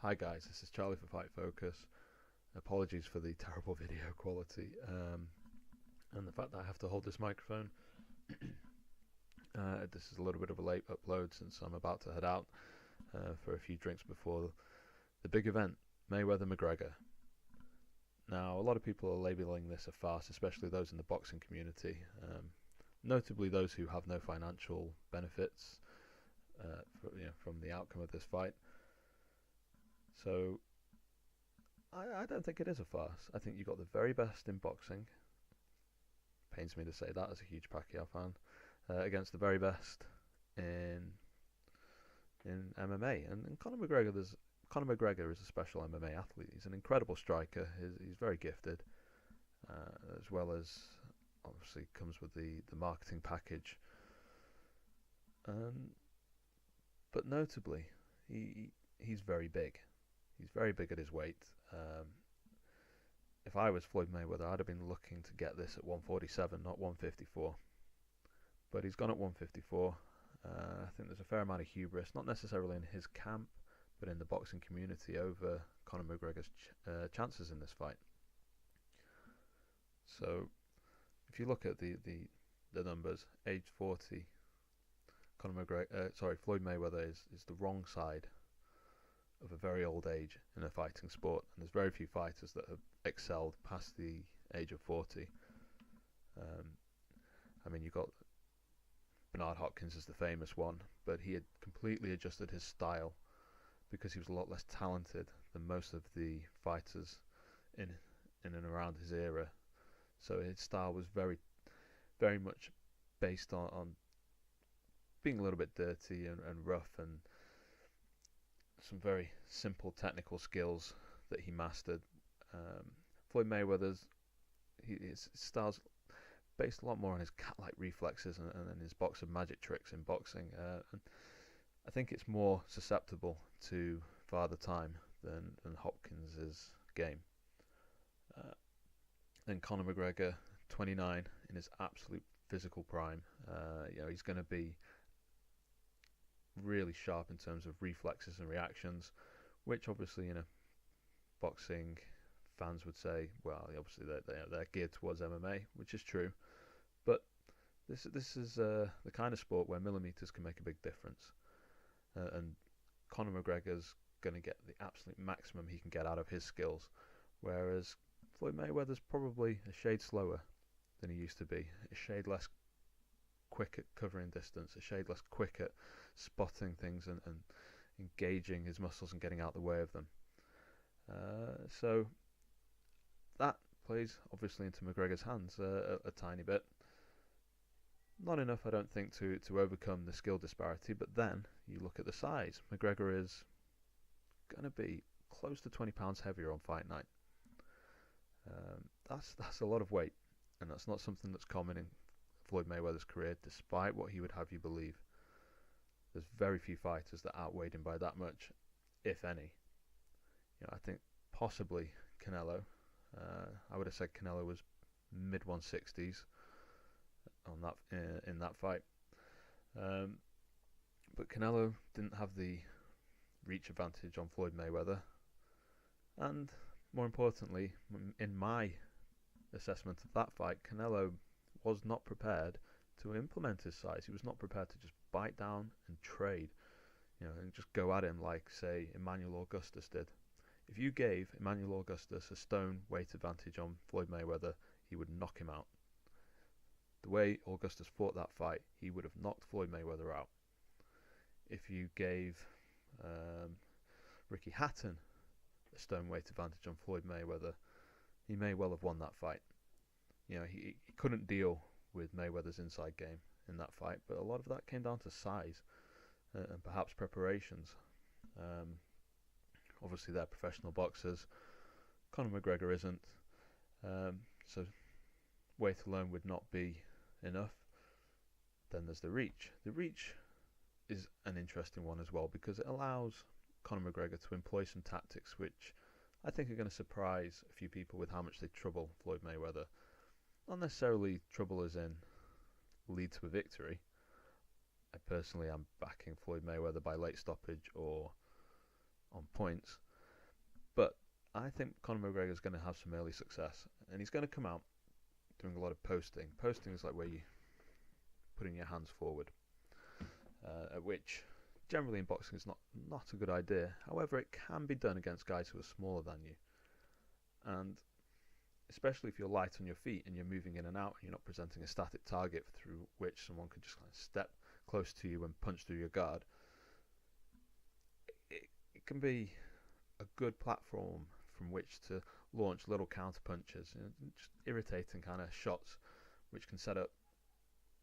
Hi guys, this is Charlie for Fight Focus. Apologies for the terrible video quality and the fact that I have to hold this microphone. This is a little bit of a late upload since I'm about to head out for a few drinks before the big event, Mayweather-McGregor. Now, a lot of people are labelling this a farce, especially those in the boxing community, notably those who have no financial benefits from the outcome of this fight. So I don't think it is a farce. I think you got the very best in boxing. Pains me to say that as a huge Pacquiao fan, against the very best in MMA. And Conor McGregor is a special MMA athlete. He's an incredible striker. He's very gifted, as well as obviously comes with the marketing package. But notably, he's very big. He's very big at his weight. If I was Floyd Mayweather, I'd have been looking to get this at 147, not 154. But he's gone at 154. I think there's a fair amount of hubris, not necessarily in his camp, but in the boxing community over Conor McGregor's chances in this fight. So, if you look at the numbers, age 40, Floyd Mayweather is the wrong side of a very old age in a fighting sport, and there's very few fighters that have excelled past the age of 40. I mean, you got Bernard Hopkins is the famous one, but he had completely adjusted his style because he was a lot less talented than most of the fighters in and around his era. So his style was very, very much based on being a little bit dirty and rough, and some very simple technical skills that he mastered. Floyd Mayweather's his style's based a lot more on his cat-like reflexes and his box of magic tricks in boxing. And I think it's more susceptible to Father Time than Hopkins's game. And Conor McGregor, 29, in his absolute physical prime. He's going to be really sharp in terms of reflexes and reactions, which obviously, boxing fans would say, well, obviously they're geared towards MMA, which is true, but this is the kind of sport where millimeters can make a big difference, and Conor McGregor's going to get the absolute maximum he can get out of his skills, whereas Floyd Mayweather's probably a shade slower than he used to be, a shade less quick at covering distance, a shade less quick at spotting things and engaging his muscles and getting out the way of them. So that plays obviously into McGregor's hands a tiny bit. Not enough, I don't think, to overcome the skill disparity, but then you look at the size. McGregor is going to be close to 20 pounds heavier on fight night. That's a lot of weight, and that's not something that's common in Floyd Mayweather's career, despite what he would have you believe. There's very few fighters that outweighed him by that much, if any. I think possibly Canelo. I would have said Canelo was mid 160s on that in that fight, but Canelo didn't have the reach advantage on Floyd Mayweather, and more importantly, in my assessment of that fight, Canelo was not prepared to implement his size. He was not prepared to just bite down and trade, and just go at him like, say, Emmanuel Augustus did. If you gave Emmanuel Augustus a stone weight advantage on Floyd Mayweather, he would knock him out. The way Augustus fought that fight, he would have knocked Floyd Mayweather out. If you gave Ricky Hatton a stone weight advantage on Floyd Mayweather, he may well have won that fight. He couldn't deal with Mayweather's inside game in that fight, but a lot of that came down to size and perhaps preparations. Obviously, they're professional boxers. Conor McGregor isn't, so weight alone would not be enough. Then there's the reach. The reach is an interesting one as well, because it allows Conor McGregor to employ some tactics which I think are going to surprise a few people with how much they trouble Floyd Mayweather. Not necessarily trouble as in lead to a victory. I personally am backing Floyd Mayweather by late stoppage or on points, But I think Conor McGregor is going to have some early success, and he's going to come out doing a lot of posting. Posting is like where you putting your hands forward, which generally in boxing is not a good idea. However, it can be done against guys who are smaller than you, and especially if you're light on your feet and you're moving in and out and you're not presenting a static target through which someone could just kind of step close to you and punch through your guard. It can be a good platform from which to launch little counter punches, just irritating kind of shots, which can set up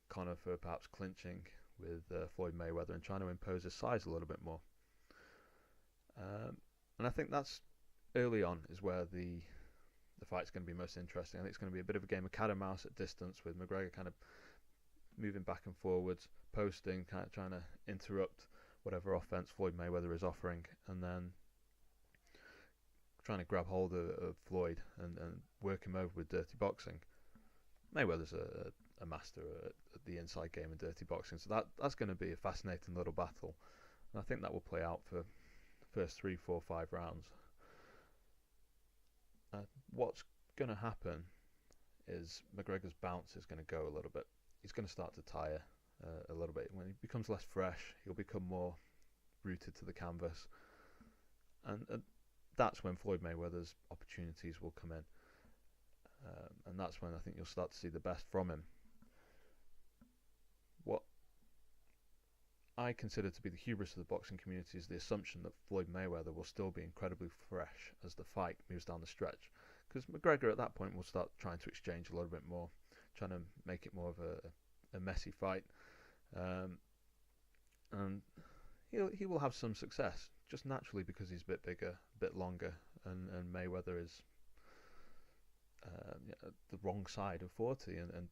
Conor for perhaps clinching with Floyd Mayweather and trying to impose his size a little bit more. And I think that's early on is where the fight's going to be most interesting. I think it's going to be a bit of a game of cat and mouse at distance, with McGregor kind of moving back and forwards, posting, kind of trying to interrupt whatever offense Floyd Mayweather is offering, and then trying to grab hold of Floyd and work him over with dirty boxing. Mayweather's a master at the inside game of dirty boxing, so that's going to be a fascinating little battle, and I think that will play out for the first 3, 4, 5 rounds. What's going to happen is McGregor's bounce is going to go a little bit. He's going to start to tire a little bit. When he becomes less fresh, he'll become more rooted to the canvas, and that's when Floyd Mayweather's opportunities will come in, and that's when I think you'll start to see the best from him. What I consider to be the hubris of the boxing community is the assumption that Floyd Mayweather will still be incredibly fresh as the fight moves down the stretch, because McGregor at that point will start trying to exchange a little bit more, trying to make it more of a messy fight, and he will have some success just naturally because he's a bit bigger, a bit longer, and Mayweather is the wrong side of 40 and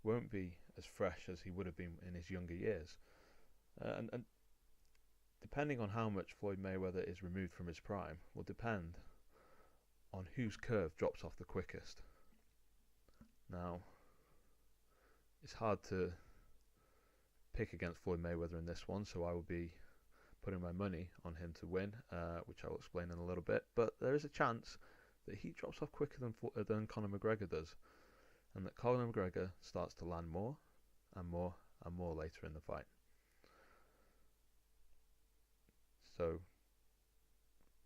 won't be as fresh as he would have been in his younger years. And depending on how much Floyd Mayweather is removed from his prime will depend on whose curve drops off the quickest. Now, it's hard to pick against Floyd Mayweather in this one, so I will be putting my money on him to win, which I will explain in a little bit. But there is a chance that he drops off quicker than Conor McGregor does, and that Conor McGregor starts to land more and more and more later in the fight. So,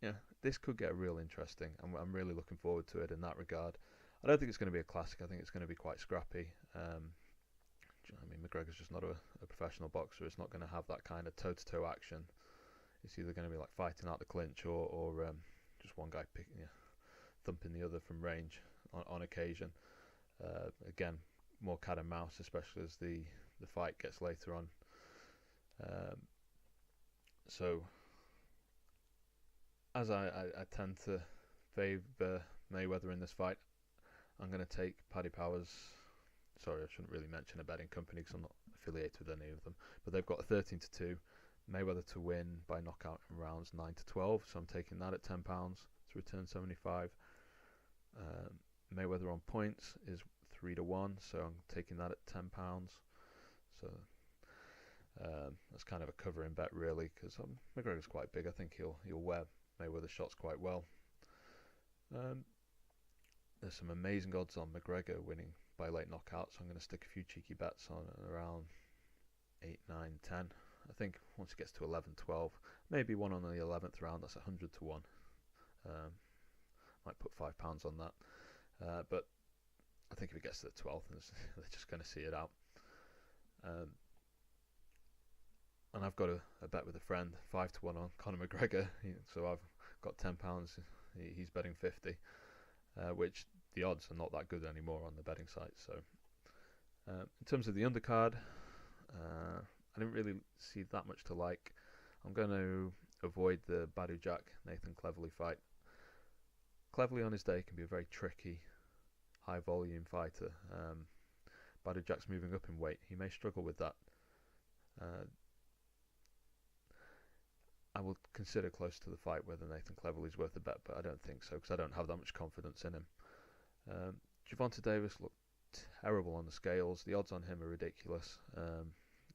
yeah, this could get real interesting. I'm really looking forward to it in that regard. I don't think it's going to be a classic. I think it's going to be quite scrappy. I mean, McGregor's just not a professional boxer. It's not going to have that kind of toe-to-toe action. It's either going to be like fighting out the clinch or just one guy thumping the other from range on occasion. Again, more cat and mouse, especially as the fight gets later on. So, as I tend to favour Mayweather in this fight, I'm going to take Paddy Power's. Sorry, I shouldn't really mention a betting company because I'm not affiliated with any of them. But they've got a 13-2 Mayweather to win by knockout in rounds 9-12. So I'm taking that at £10 to return 75. Mayweather on points is 3-1, so I'm taking that at £10. So that's kind of a covering bet really, because McGregor's quite big. I think he'll wear Mayweather's shots quite well. There's some amazing odds on McGregor winning by late knockout, so I'm going to stick a few cheeky bets on around 8, 9, 10. I think once it gets to 11, 12, maybe one on the 11th round, that's 100 to 1. Might put £5 on that. But I think if it gets to the 12th, they're just going to see it out. And I've got a bet with a friend, 5 to 1 on Conor McGregor. So I've got £10. He's betting 50, which the odds are not that good anymore on the betting site. So in terms of the undercard, I didn't really see that much to like. I'm going to avoid the Badu Jack Nathan Cleverly fight. Cleverly on his day can be a very tricky, high volume fighter. Badu Jack's moving up in weight. He may struggle with that. I will consider close to the fight whether Nathan Cleverly's worth a bet, but I don't think so because I don't have that much confidence in him. Gervonta Davis looked terrible on the scales. The odds on him are ridiculous.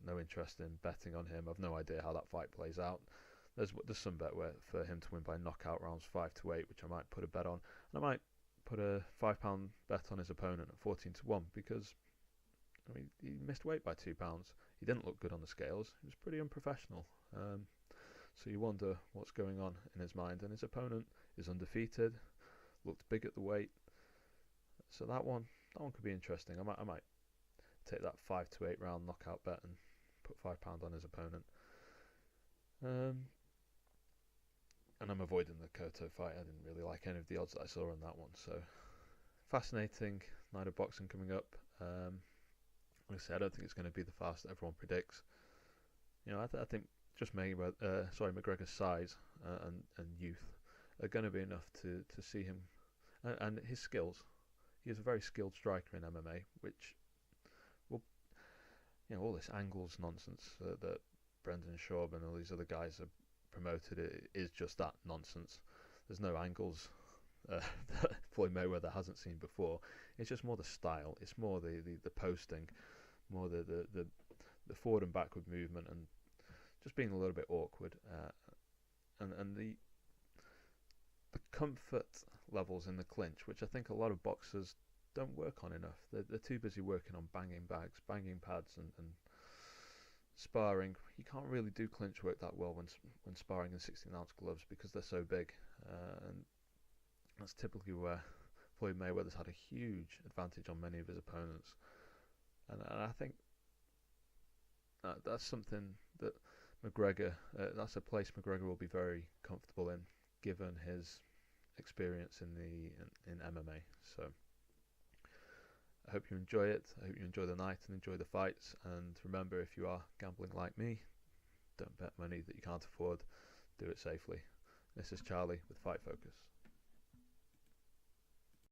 No interest in betting on him. I've no idea how that fight plays out. there's some bet where for him to win by knockout rounds 5-8, which I might put a bet on, and I might put a £5 bet on his opponent at 14-1 because I mean he missed weight by £2. He didn't look good on the scales. He was pretty unprofessional. So you wonder what's going on in his mind. And his opponent is undefeated, looked big at the weight. So that one could be interesting. I might take that 5-8 round knockout bet and put £5 on his opponent. And I'm avoiding the Cotto fight. I didn't really like any of the odds that I saw on that one. So fascinating night of boxing coming up. Like I say, I don't think it's going to be the fast that everyone predicts. You know, I think just McGregor's size and youth are going to be enough to see him and his skills. He is a very skilled striker in MMA, which will, you know, all this angles nonsense that Brendan Schaub and all these other guys have promoted is just that nonsense. There's no angles that Floyd Mayweather hasn't seen before. It's just more the style. It's more the posting, more the forward and backward movement, and just being a little bit awkward, and the comfort levels in the clinch, which I think a lot of boxers don't work on enough. They're too busy working on banging bags, banging pads, and sparring. You can't really do clinch work that well when sparring in 16-ounce gloves because they're so big, and that's typically where Floyd Mayweather's had a huge advantage on many of his opponents, and I think that's something that McGregor, that's a place McGregor will be very comfortable in, given his experience in MMA. So I hope you enjoy it. I hope you enjoy the night and enjoy the fights. And remember, if you are gambling like me, don't bet money that you can't afford. Do it safely. This is Charlie with Fight Focus.